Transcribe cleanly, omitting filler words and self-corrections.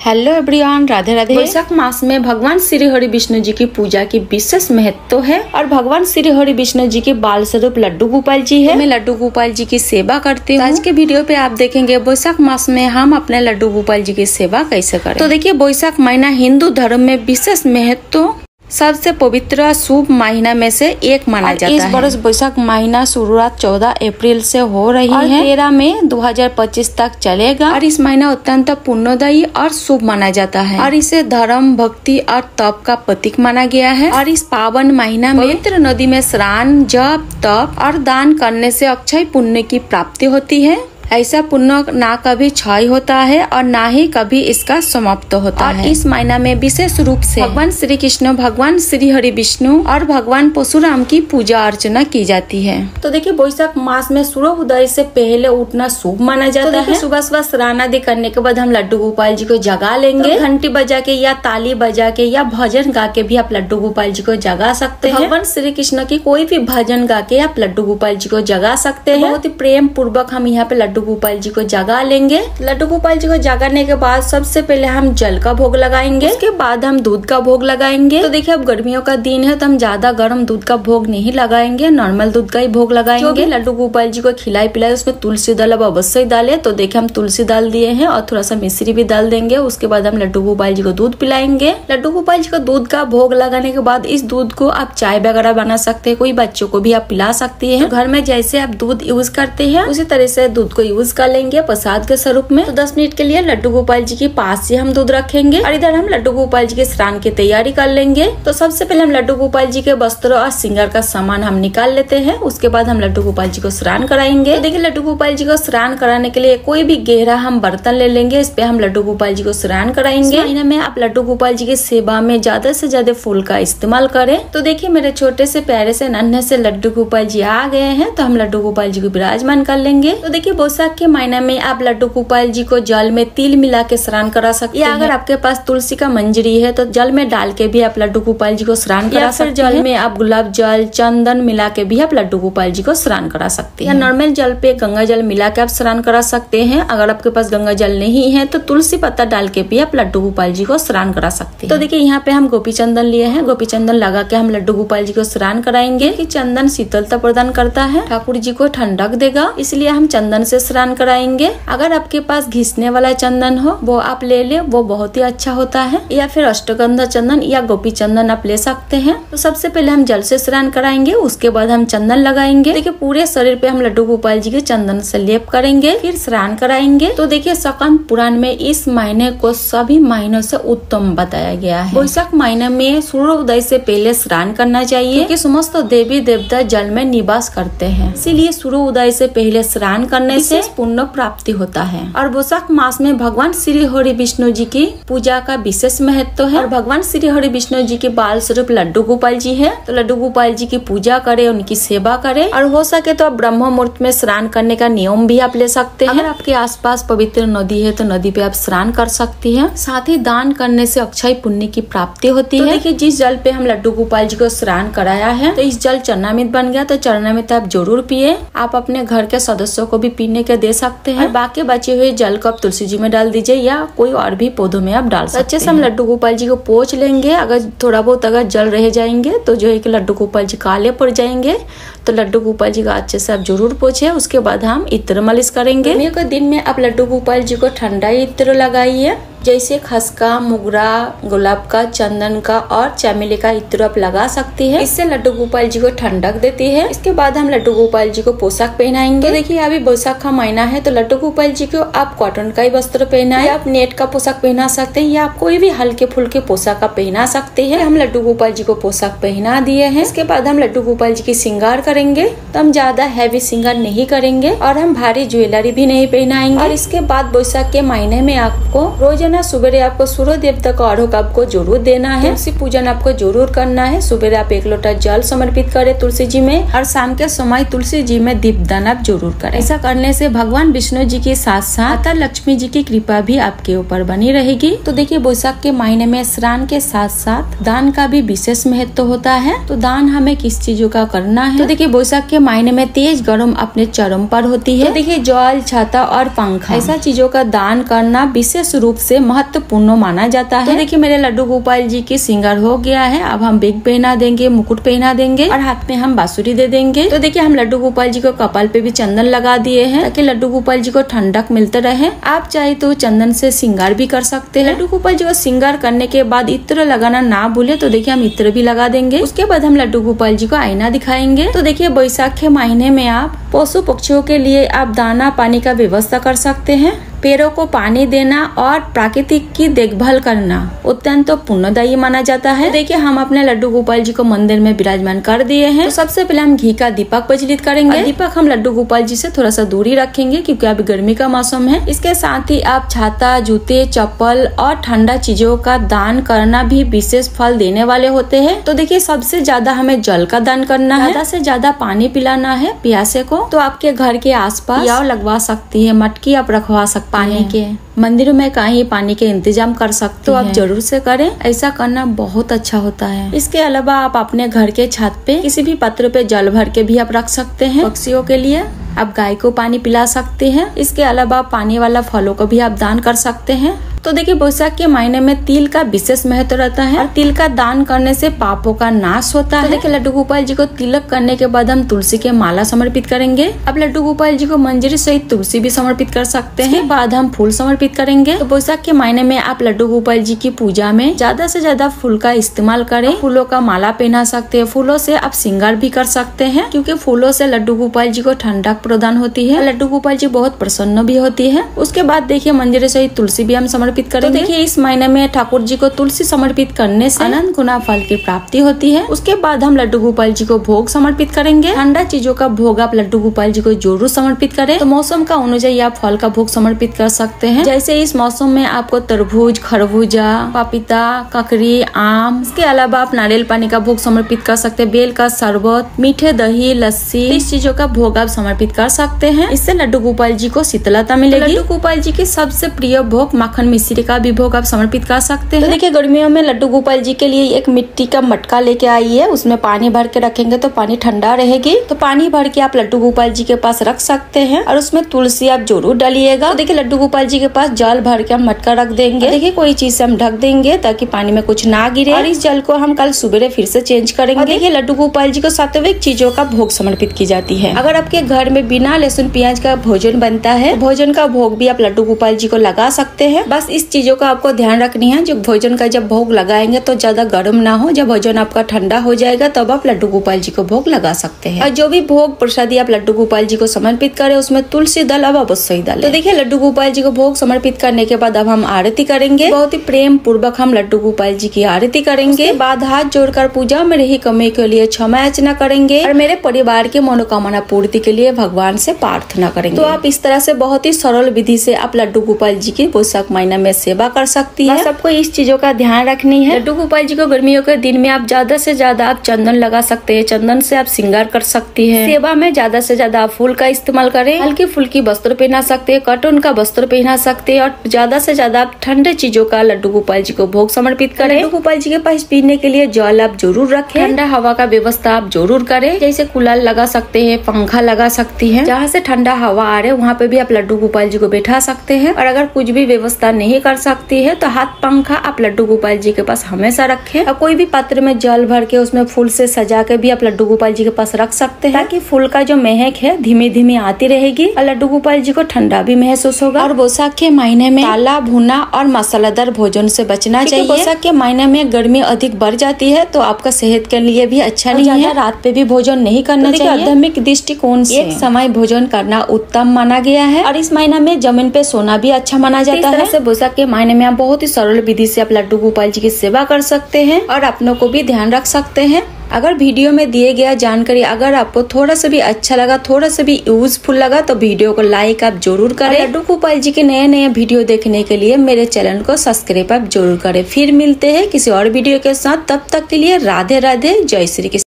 Hello everyone, Radhe Radhe. Vaishakh मास में भगवान श्री हरि विष्णु जी की पूजा की विशेष महत्व है और भगवान श्री हरि विष्णु जी के बाल स्वरूप लड्डू गोपाल जी है। मैं लड्डू गोपाल जी की सेवा करती हूँ। आज के वीडियो पे आप देखेंगे वैशाख मास में हम अपने लड्डू गोपाल जी की सेवा कैसे करें। तो देखिए, वैशाख महीना हिंदू धर्म में विशेष महत्व सबसे पवित्र शुभ महीना में से एक माना जाता है। इस वर्ष वैशाख महीना शुरुआत 14 अप्रैल से हो रही है, 13 मई 2025 तक चलेगा और इस महीना अत्यंत पुण्यदायी और शुभ माना जाता है और इसे धर्म, भक्ति और तप का प्रतीक माना गया है। और इस पावन महीना में पवित्र नदी में स्नान, जप, तप और दान करने से अक्षय पुण्य की प्राप्ति होती है। ऐसा पुण्य ना कभी क्षय होता है और ना ही कभी इसका समाप्त होता है। इस महीना में विशेष रूप से भगवान श्री कृष्ण, भगवान श्री हरि विष्णु और भगवान परशुराम की पूजा अर्चना की जाती है। तो देखिए, वैशाख मास में सूर्य उदय से पहले उठना शुभ माना जाता है। सुबह सुबह स्नान आदि करने के बाद हम लड्डू गोपाल जी को जगा लेंगे। घंटी बजा के या ताली बजा के या भजन गा के भी आप लड्डू गोपाल जी को जगा सकते हैं। भगवान श्री कृष्ण की कोई भी भजन गा के आप लड्डू गोपाल जी को जगा सकते हैं। बहुत ही प्रेम पूर्वक हम यहाँ पे लड्डू गोपाल जी को जगा लेंगे। लड्डू गोपाल जी को जगाने के बाद सबसे पहले हम जल का भोग लगाएंगे, उसके बाद हम दूध का भोग लगाएंगे। तो देखिए, अब गर्मियों का दिन है तो हम ज्यादा गर्म दूध का भोग नहीं लगाएंगे, नॉर्मल दूध का ही भोग लगाएंगे। जो भी लड्डू गोपाल जी को खिलाए पिलाए उसमें तुलसी दाल अब अवश्य डाले। तो देखिए, हम तुलसी डाल दिए हैं और थोड़ा सा मिश्री भी डाल देंगे। उसके बाद हम लड्डू गोपाल जी को दूध पिलाएंगे। लड्डू गोपाल जी को दूध का भोग लगाने के बाद इस दूध को आप चाय वगैरह बना सकते हैं, कोई बच्चों को भी आप पिला सकती है। तो घर में जैसे आप दूध यूज करते हैं उसी तरह से दूध को यूज कर लेंगे प्रसाद के स्वरूप में। तो 10 मिनट के लिए लड्डू गोपाल जी के पास ही हम दूध रखेंगे और इधर हम लड्डू गोपाल जी के स्नान की तैयारी कर लेंगे। तो सबसे पहले हम लड्डू गोपाल जी के वस्त्र और श्रृंगार का सामान हम निकाल लेते हैं। उसके बाद हम लड्डू गोपाल जी को स्नान कराएंगे। तो देखिए, लड्डू गोपाल जी को स्नान कराने के लिए कोई भी गहरा हम बर्तन ले लेंगे, इस पे हम लड्डू गोपाल जी को स्नान कराएंगे। महीने में आप लड्डू गोपाल जी की सेवा में ज्यादा से ज्यादा फूल का इस्तेमाल करें। तो देखिए, मेरे छोटे से प्यारे से नन्हे से लड्डू गोपाल जी आ गए हैं, तो हम लड्डू गोपाल जी को विराजमान कर लेंगे। तो देखिए, वैशाख के महीने में आप लड्डू गोपाल जी को जल में तिल मिला के स्नान करा सकते हैं। या अगर आपके पास तुलसी का मंजरी है तो जल में डाल के भी आप लड्डू गोपाल जी को स्नान करा सकते हैं। जल में आप गुलाब जल, चंदन मिला के भी आप लड्डू गोपाल जी को स्नान करा सकते हैं। नॉर्मल जल पे गंगा जल मिला के आप स्नान करा सकते हैं। अगर आपके पास गंगा जल नहीं है तो तुलसी पत्ता डाल के भी आप लड्डू गोपाल जी को स्नान करा सकते हैं। तो देखिए, यहाँ पे हम गोपी चंदन लिए हैं। गोपी चंदन लगा के हम लड्डू गोपाल जी को स्नान कराएंगे कि चंदन शीतलता प्रदान करता है, ठाकुर जी को ठंडक देगा, इसलिए हम चंदन से स्नान कराएंगे। अगर आपके पास घिसने वाला चंदन हो वो आप ले ले, वो बहुत ही अच्छा होता है। या फिर अष्टगंधा चंदन या गोपी चंदन आप ले सकते हैं। तो सबसे पहले हम जल से स्नान कराएंगे, उसके बाद हम चंदन लगाएंगे। देखिए, पूरे शरीर पे हम लड्डू गोपाल जी के चंदन से लेप करेंगे, फिर स्नान कराएंगे। तो देखिए, स्कंद पुराण में इस महीने को सभी महीनों से उत्तम बताया गया है। वैशाख महीने में सूर्य उदय से पहले स्नान करना चाहिए क्योंकि समस्त देवी देवता जल में निवास करते हैं, इसीलिए सूर्य उदय से पहले स्नान करने से पुण्य प्राप्ति होता है। और वैशाख मास में भगवान श्री हरि विष्णु जी की पूजा का विशेष महत्व है और भगवान श्री हरि विष्णु जी के बाल स्वरूप लड्डू गोपाल जी है। तो लड्डू गोपाल जी की पूजा करें, उनकी सेवा करें और हो सके तो ब्रह्म मुहूर्त में स्नान करने का नियम भी आप ले सकते हैं। अगर आपके आसपास पवित्र नदी है तो नदी पे आप स्नान कर सकती हैं। साथ ही दान करने से अक्षय पुण्य की प्राप्ति होती है। देखिए, जिस जल पे हम लड्डू गोपाल जी को स्नान कराया है तो इस जल चरणामृत बन गया, तो चरणामृत आप जरूर पिए। आप अपने घर के सदस्यों को भी पीने के दे सकते हैं। बाकी बचे हुए जल को आप तुलसी जी में डाल दीजिए या कोई और भी पौधों में आप डाल सकते हैं। अच्छे से हम लड्डू गोपाल जी को पोंछ लेंगे। अगर थोड़ा बहुत अगर जल रह जाएंगे तो जो है कि लड्डू गोपाल जी काले पड़ जाएंगे, तो लड्डू गोपाल जी का अच्छे से आप जरूर पोंछे। उसके बाद हम इत्र मालिश करेंगे। गर्मियों के दिन में आप लड्डू गोपाल जी को ठंडा इत्र लगाइए, जैसे खसका, मोगरा, गुलाब का, चंदन का और चमेली का इत्र आप लगा सकती है। इससे लड्डू गोपाल जी को ठंडक देती है। इसके बाद हम लड्डू गोपाल जी को पोशाक पहनाएंगे। तो देखिए, अभी वैशाख का महीना है तो लड्डू गोपाल जी को आप कॉटन का ही वस्त्र पहनाए, आप नेट का पोशाक पहना सकते हैं या आप कोई भी हल्के फुल्के पोशाक आप पहना सकते हैं। हम लड्डू गोपाल जी को पोशाक पहना दिए हैं। इसके बाद हम लड्डू गोपाल जी की श्रृंगार करेंगे। तो हम ज्यादा हैवी श्रृंगार नहीं करेंगे और हम भारी ज्वेलरी भी नहीं पहनाएंगे। और इसके बाद वैशाख के महीने में आपको रोजाना सुबह आपको सूर्य देवता का अर्घ्य आपको जरूर देना है। तुलसी पूजन आपको जरूर करना है। सुबह आप 1 लोटा जल समर्पित करें तुलसी जी में और शाम के समय तुलसी जी में दीपदान आप जरूर करें। ऐसा करने से भगवान विष्णु जी के साथ साथ माता लक्ष्मी जी की कृपा भी आपके ऊपर बनी रहेगी। तो देखिए, वैशाख के महीने में स्नान के साथ साथ दान का भी विशेष महत्व होता है। तो दान हमें किस चीजों का करना है, तो देखिए देखिए बैसाख के महीने में तेज गर्म अपने चरम पर होती है। तो देखिए जल, छाता और पंखा ऐसा चीजों का दान करना विशेष रूप से महत्वपूर्ण माना जाता है। तो देखिए मेरे लड्डू गोपाल जी की श्रृंगार हो गया है। अब हम बिग पहना देंगे, मुकुट पहना देंगे और हाथ में हम बांसुरी दे देंगे। तो देखिए हम लड्डू गोपाल जी को कपाल पे भी चंदन लगा दिए हैं ताकि लड्डू गोपाल जी को ठंडक मिलते रहे। आप चाहे तो चंदन से श्रृंगार भी कर सकते हैं। लड्डू गोपाल जी को श्रृंगार करने के बाद इत्र लगाना ना भूले। तो देखिए हम इत्र भी लगा देंगे। उसके बाद हम लड्डू गोपाल जी को आईना दिखाएंगे। तो देखिए बैसाख के महीने में आप पशु पक्षियों के लिए आप दाना पानी का व्यवस्था कर सकते हैं। पेड़ों को पानी देना और प्राकृतिक की देखभाल करना अत्यंत पुण्यदायी माना जाता है। देखिए हम अपने लड्डू गोपाल जी को मंदिर में विराजमान कर दिए हैं। तो सबसे पहले हम घी का दीपक प्रज्वलित करेंगे। दीपक हम लड्डू गोपाल जी से थोड़ा सा दूरी रखेंगे क्योंकि अभी गर्मी का मौसम है। इसके साथ ही आप छाता, जूते, चप्पल और ठंडा चीजों का दान करना भी विशेष फल देने वाले होते हैं। तो देखिए सबसे ज्यादा हमें जल का दान करना है, ज्यादा से ज्यादा पानी पिलाना है प्यासे को। तो आपके घर के आसपास याव लगवा सकती है, मटकी आप रखवा सकते पानी के, मंदिरों में कहीं पानी के इंतजाम कर सकते हो। आप जरूर से करें, ऐसा करना बहुत अच्छा होता है। इसके अलावा आप अपने घर के छत पे किसी भी पत्र पे जल भर के भी आप रख सकते हैं। पक्षियों के लिए आप गाय को पानी पिला सकते हैं। इसके अलावा पानी वाला फलों को भी आप दान कर सकते हैं। तो देखिए बैसाख के महीने में तिल का विशेष महत्व रहता है और तिल का दान करने से पापों का नाश होता है। तो देखिए लड्डू गोपाल जी को तिलक करने के बाद हम तुलसी के माला समर्पित करेंगे। अब लड्डू गोपाल जी को मंजरी सहित तुलसी भी समर्पित कर सकते हैं। बाद हम फूल समर्पित करेंगे। तो बैसाख के महीने में आप लड्डू गोपाल जी की पूजा में ज्यादा से ज्यादा फूल का इस्तेमाल करें। फूलों का माला पहना सकते हैं। फूलों से आप श्रृंगार भी कर सकते हैं क्योंकि फूलों से लड्डू गोपाल जी को ठंडक प्रदान होती है। लड्डू गोपाल जी बहुत प्रसन्न भी होती है। उसके बाद देखिए मंजरी सहित तुलसी भी हम समर्पित करेंगे। तो देखिए इस महीने में ठाकुर जी को तुलसी समर्पित करने से अनंत गुना फल की प्राप्ति होती है। उसके बाद हम लड्डू गोपाल जी को भोग समर्पित करेंगे। ठंडा चीजों का भोग आप लड्डू गोपाल जी को जरूर समर्पित करें। तो मौसम का अनुसार आप फल का भोग समर्पित कर सकते हैं। जैसे इस मौसम में आपको तरबूज, खरबूजा, पपीता, ककड़ी, आम, इसके अलावा आप नारियल पानी का भोग समर्पित कर सकते हैं। बेल का शरबत, मीठे दही, लस्सी, इस चीजों का भोग आप समर्पित कर सकते हैं। इससे लड्डू गोपाल जी को शीतलता मिलेगी। लड्डू गोपाल जी की सबसे प्रिय भोग माखन मिश्री का भी भोग आप समर्पित कर सकते हैं। तो देखिए गर्मियों में लड्डू गोपाल जी के लिए एक मिट्टी का मटका लेके आई है। उसमें पानी भर के रखेंगे तो पानी ठंडा रहेगी। तो पानी भर के आप लड्डू गोपाल जी के पास रख सकते हैं और उसमें तुलसी आप जरूर डालिएगा। तो देखिए लड्डू गोपाल जी के पास जल भर के हम मटका रख देंगे। देखिए कोई चीज से हम ढक देंगे ताकि पानी में कुछ ना गिरे और इस जल को हम कल सुबह फिर से चेंज करेंगे। देखिए लड्डू गोपाल जी को सात्विक चीजों का भोग समर्पित की जाती है। अगर आपके घर में बिना लहसुन प्याज का भोजन बनता है, भोजन का भोग भी आप लड्डू गोपाल जी को लगा सकते हैं। बस इस चीजों का आपको ध्यान रखनी है। जो भोजन का जब भोग लगाएंगे तो ज्यादा गर्म ना हो। जब भोजन आपका ठंडा हो जाएगा तब आप लड्डू गोपाल जी को भोग लगा सकते हैं। और जो भी भोग प्रसादी आप लड्डू गोपाल जी को समर्पित करें उसमें तुलसी दल अब अवश्य डालें। तो देखिए लड्डू गोपाल जी को भोग समर्पित करने के बाद अब हम आरती करेंगे। बहुत ही प्रेम पूर्वक हम लड्डू गोपाल जी की आरती करेंगे। बाद हाथ जोड़कर पूजा में रही कमी के लिए क्षमा याचना करेंगे और मेरे परिवार के मनोकामना पूर्ति के लिए भगवान से प्रार्थना करेंगे। तो आप इस तरह से बहुत ही सरल विधि से आप लड्डू गोपाल जी की बैसाख महीना में सेवा कर सकती है। सबको इस चीजों का ध्यान रखनी है। लड्डू गोपाल जी को गर्मियों के दिन में आप ज्यादा से ज्यादा आप चंदन लगा सकते हैं। चंदन से आप श्रृंगार कर सकती है। सेवा में ज्यादा से ज्यादा फूल का इस्तेमाल करें। हल्की फुल्की वस्त्र पहना सकते हैं, कॉटन का वस्त्र पहना सकते हैं और ज्यादा से ज्यादा आप ठंडे चीजों का लड्डू गोपाल जी को भोग समर्पित करें। लड्डू गोपाल जी के पास पीने के लिए जल आप जरूर रखें। ठंडा हवा का व्यवस्था आप जरूर करें। जैसे कूलर लगा सकते हैं, पंखा लगा सकती है। जहाँ से ठंडा हवा आ रहे वहाँ पे भी आप लड्डू गोपाल जी को बैठा सकते हैं। और अगर कुछ भी व्यवस्था नहीं कर सकती है तो हाथ पंखा आप लड्डू गोपाल जी के पास हमेशा रखें। और कोई भी पात्र में जल भर के उसमें फूल से सजा के भी आप लड्डू गोपाल जी के पास रख सकते हैं ताकि फूल का जो महक है धीमे धीमे आती रहेगी और लड्डू गोपाल जी को ठंडा भी महसूस होगा। और बैसाख के महीने में ताला, भुना और मसालेदार भोजन से बचना चाहिए। बैसाख के महीने में गर्मी अधिक बढ़ जाती है तो आपका सेहत के लिए भी अच्छा नहीं है। रात पे भी भोजन नहीं करना चाहिए। आध्यात्मिक दृष्टिकोण से एक समय भोजन करना उत्तम माना गया है। और इस महीना में जमीन पे सोना भी अच्छा माना जाता है। से बैसाख के महीने में आप बहुत ही सरल विधि से आप लड्डू गोपाल जी की सेवा कर सकते हैं और अपनों को भी ध्यान रख सकते हैं। अगर वीडियो में दिए गया जानकारी अगर आपको थोड़ा सा भी अच्छा लगा, थोड़ा सा भी यूजफुल लगा तो वीडियो को लाइक आप जरूर करें। लड्डू गोपाल जी के नए नए वीडियो देखने के लिए मेरे चैनल को सब्सक्राइब आप जरूर करें। फिर मिलते हैं किसी और वीडियो के साथ। तब तक के लिए राधे राधे, जय श्री कृष्ण।